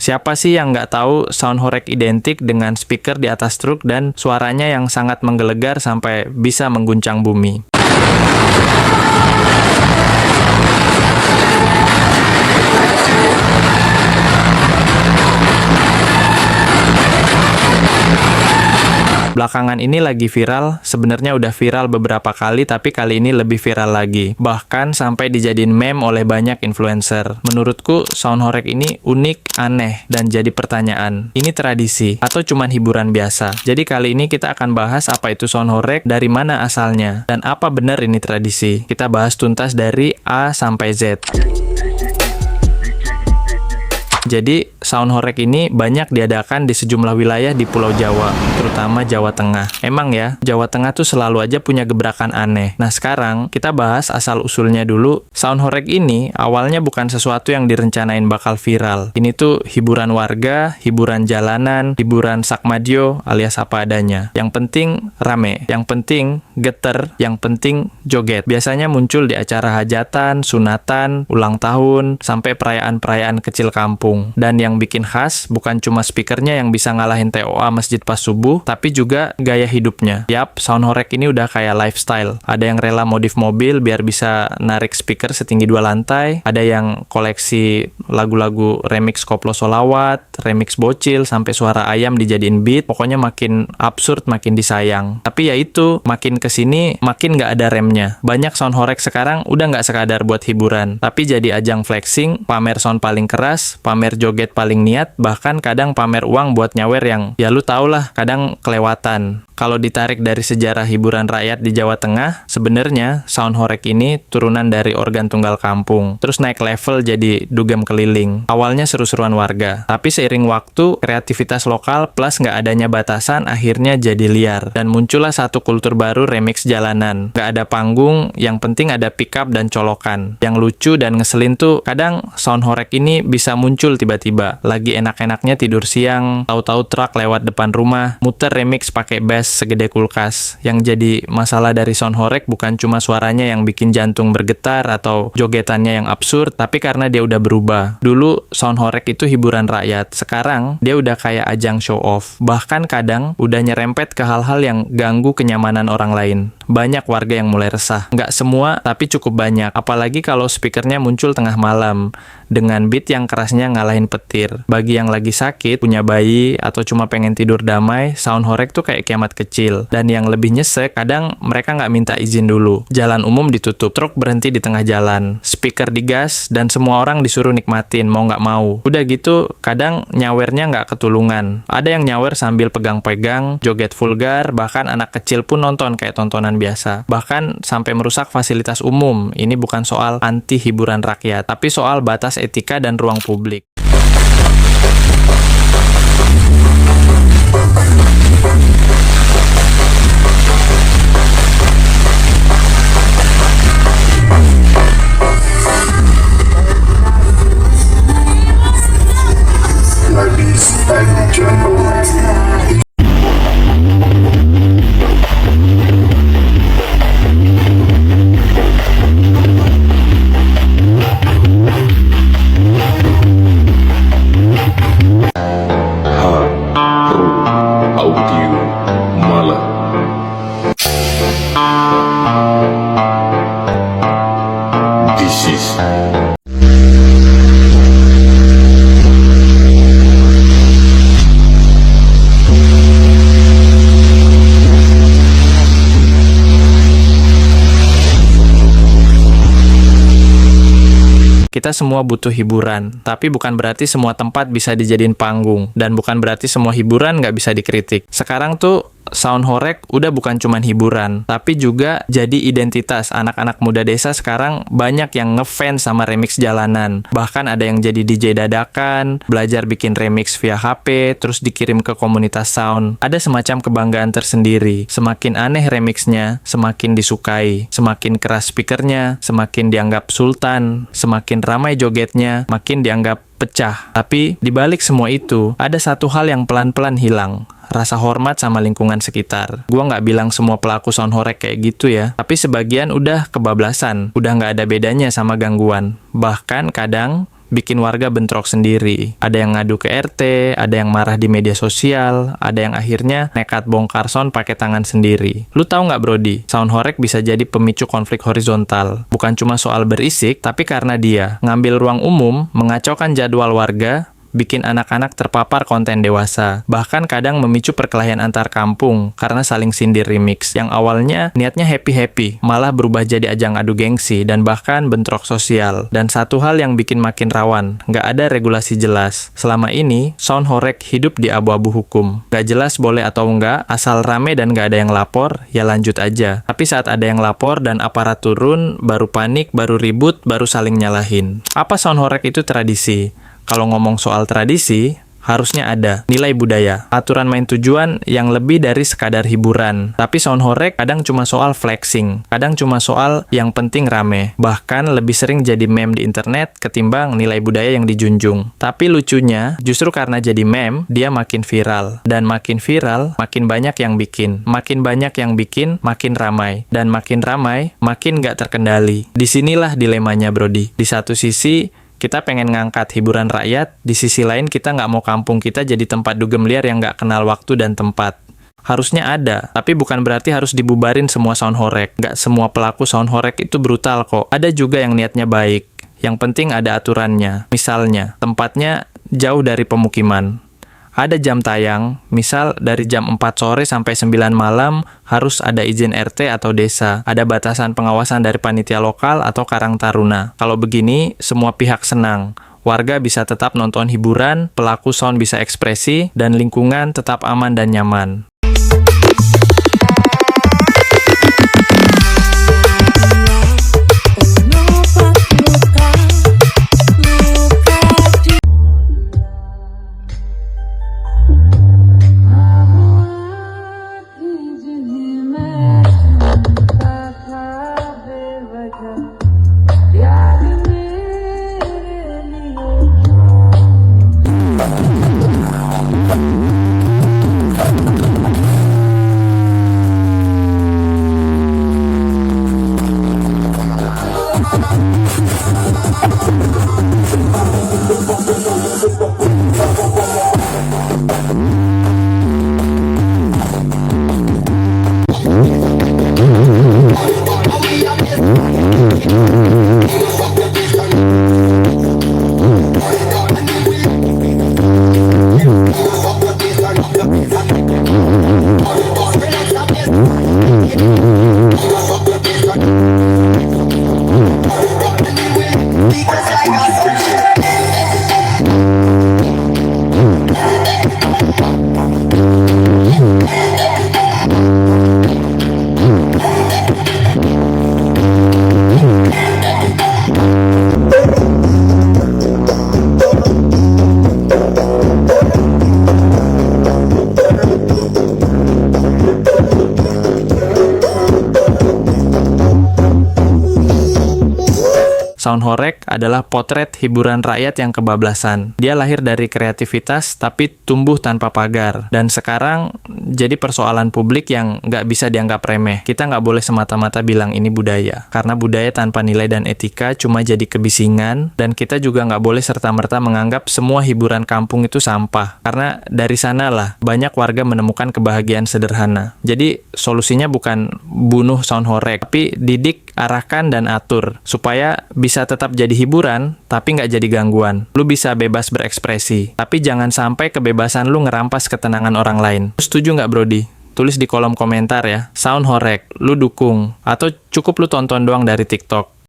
Siapa sih yang nggak tahu sound horeg identik dengan speaker di atas truk dan suaranya yang sangat menggelegar sampai bisa mengguncang bumi? Belakangan ini lagi viral, sebenarnya udah viral beberapa kali, tapi kali ini lebih viral lagi. Bahkan sampai dijadiin meme oleh banyak influencer. Menurutku, sound horeg ini unik, aneh, dan jadi pertanyaan. Ini tradisi, atau cuman hiburan biasa? Jadi kali ini kita akan bahas apa itu sound horeg, dari mana asalnya, dan apa benar ini tradisi. Kita bahas tuntas dari A sampai Z. Jadi, sound horeg ini banyak diadakan di sejumlah wilayah di Pulau Jawa, terutama Jawa Tengah. Emang ya, Jawa Tengah tuh selalu aja punya gebrakan aneh. Nah, sekarang kita bahas asal-usulnya dulu. Sound horeg ini awalnya bukan sesuatu yang direncanain bakal viral. Ini tuh hiburan warga, hiburan jalanan, hiburan sakmadio alias apa adanya. Yang penting rame, yang penting geter, yang penting joget. Biasanya muncul di acara hajatan, sunatan, ulang tahun, sampai perayaan-perayaan kecil kampung. Dan yang bikin khas, bukan cuma speakernya yang bisa ngalahin TOA masjid pas subuh, tapi juga gaya hidupnya. Yap, sound horeg ini udah kayak lifestyle. Ada yang rela modif mobil biar bisa narik speaker setinggi 2 lantai, ada yang koleksi lagu-lagu remix koplo solawat, remix bocil, sampai suara ayam dijadiin beat. Pokoknya makin absurd, makin disayang. Tapi ya itu, makin kesini, makin nggak ada remnya. Banyak sound horeg sekarang udah nggak sekadar buat hiburan, tapi jadi ajang flexing, pamer sound paling keras, pamer joget paling niat, bahkan kadang pamer uang buat nyawer yang, ya lu tau lah, kadang kelewatan. Kalau ditarik dari sejarah hiburan rakyat di Jawa Tengah, sebenarnya sound horeg ini turunan dari organ tunggal kampung. Terus naik level jadi dugem keliling. Awalnya seru-seruan warga. Tapi seiring waktu, kreativitas lokal plus nggak adanya batasan akhirnya jadi liar. Dan muncullah satu kultur baru remix jalanan. Nggak ada panggung, yang penting ada pickup dan colokan. Yang lucu dan ngeselin tuh, kadang sound horeg ini bisa muncul tiba-tiba. Lagi enak-enaknya tidur siang, tahu-tahu truk lewat depan rumah, muter remix pakai bass segede kulkas. Yang jadi masalah dari sound horeg bukan cuma suaranya yang bikin jantung bergetar atau jogetannya yang absurd, tapi karena dia udah berubah. Dulu sound horeg itu hiburan rakyat, sekarang dia udah kayak ajang show off. Bahkan kadang udah nyerempet ke hal-hal yang ganggu kenyamanan orang lain. Banyak warga yang mulai resah. Nggak semua, tapi cukup banyak. Apalagi kalau speakernya muncul tengah malam, dengan beat yang kerasnya ngalahin petir. Bagi yang lagi sakit, punya bayi, atau cuma pengen tidur damai, sound horeg tuh kayak kiamat kecil. Dan yang lebih nyesek, kadang mereka nggak minta izin dulu. Jalan umum ditutup, truk berhenti di tengah jalan, speaker digas, dan semua orang disuruh nikmatin, mau nggak mau. Udah gitu, kadang nyawernya nggak ketulungan. Ada yang nyawer sambil pegang-pegang, joget vulgar, bahkan anak kecil pun nonton kayak tontonan biasa. Bahkan sampai merusak fasilitas umum. Ini bukan soal anti hiburan rakyat, tapi soal batas etika dan ruang publik. Ladies and gentlemen, Audio Malam. This is Kita semua butuh hiburan, tapi bukan berarti semua tempat bisa dijadiin panggung, dan bukan berarti semua hiburan nggak bisa dikritik. Sekarang tuh, sound horeg udah bukan cuman hiburan, tapi juga jadi identitas. Anak-anak muda desa sekarang banyak yang ngefans sama remix jalanan. Bahkan ada yang jadi DJ dadakan, belajar bikin remix via HP, terus dikirim ke komunitas sound. Ada semacam kebanggaan tersendiri. Semakin aneh remixnya, semakin disukai. Semakin keras speakernya, semakin dianggap sultan. Semakin ramai jogetnya, makin dianggap pecah. Tapi dibalik semua itu, ada satu hal yang pelan-pelan hilang. Rasa hormat sama lingkungan sekitar. Gua nggak bilang semua pelaku sound horeg kayak gitu ya, tapi sebagian udah kebablasan, udah nggak ada bedanya sama gangguan. Bahkan kadang bikin warga bentrok sendiri. Ada yang ngadu ke RT, ada yang marah di media sosial, ada yang akhirnya nekat bongkar sound pakai tangan sendiri. Lu tahu nggak Brody, sound horeg bisa jadi pemicu konflik horizontal. Bukan cuma soal berisik, tapi karena dia ngambil ruang umum, mengacaukan jadwal warga, bikin anak-anak terpapar konten dewasa. Bahkan kadang memicu perkelahian antar kampung karena saling sindir remix. Yang awalnya niatnya happy-happy, malah berubah jadi ajang adu gengsi dan bahkan bentrok sosial. Dan satu hal yang bikin makin rawan, nggak ada regulasi jelas. Selama ini, sound horeg hidup di abu-abu hukum. Nggak jelas boleh atau nggak, asal rame dan nggak ada yang lapor, ya lanjut aja. Tapi saat ada yang lapor dan aparat turun, baru panik, baru ribut, baru saling nyalahin. Apa sound horeg itu tradisi? Kalau ngomong soal tradisi, harusnya ada nilai budaya, aturan main tujuan yang lebih dari sekadar hiburan. Tapi sound horeg kadang cuma soal flexing, kadang cuma soal yang penting rame. Bahkan lebih sering jadi meme di internet ketimbang nilai budaya yang dijunjung. Tapi lucunya, justru karena jadi meme, dia makin viral. Dan makin viral, makin banyak yang bikin. Makin banyak yang bikin, makin ramai. Dan makin ramai, makin nggak terkendali. Disinilah dilemanya, Brody. Di satu sisi, kita pengen ngangkat hiburan rakyat, di sisi lain kita nggak mau kampung kita jadi tempat dugem liar yang nggak kenal waktu dan tempat. Harusnya ada, tapi bukan berarti harus dibubarin semua sound horeg. Nggak semua pelaku sound horeg itu brutal kok. Ada juga yang niatnya baik. Yang penting ada aturannya. Misalnya, tempatnya jauh dari pemukiman. Ada jam tayang, misal dari jam 4 sore sampai 9 malam harus ada izin RT atau desa. Ada batasan pengawasan dari panitia lokal atau Karang Taruna. Kalau begini, semua pihak senang. Warga bisa tetap nonton hiburan, pelaku sound bisa ekspresi, dan lingkungan tetap aman dan nyaman. Sound horeg adalah potret hiburan rakyat yang kebablasan. Dia lahir dari kreativitas tapi tumbuh tanpa pagar. Dan sekarang jadi persoalan publik yang nggak bisa dianggap remeh. Kita nggak boleh semata-mata bilang ini budaya. Karena budaya tanpa nilai dan etika cuma jadi kebisingan. Dan kita juga nggak boleh serta-merta menganggap semua hiburan kampung itu sampah. Karena dari sanalah banyak warga menemukan kebahagiaan sederhana. Jadi solusinya bukan bunuh sound horeg, tapi didik, arahkan, dan atur. Supaya bisa tetap jadi hiburan, tapi nggak jadi gangguan. Lu bisa bebas berekspresi, tapi jangan sampai kebebasan lu ngerampas ketenangan orang lain. Lu setuju nggak, Brody? Tulis di kolom komentar ya. Sound horeg, lu dukung? Atau cukup lu tonton doang dari TikTok?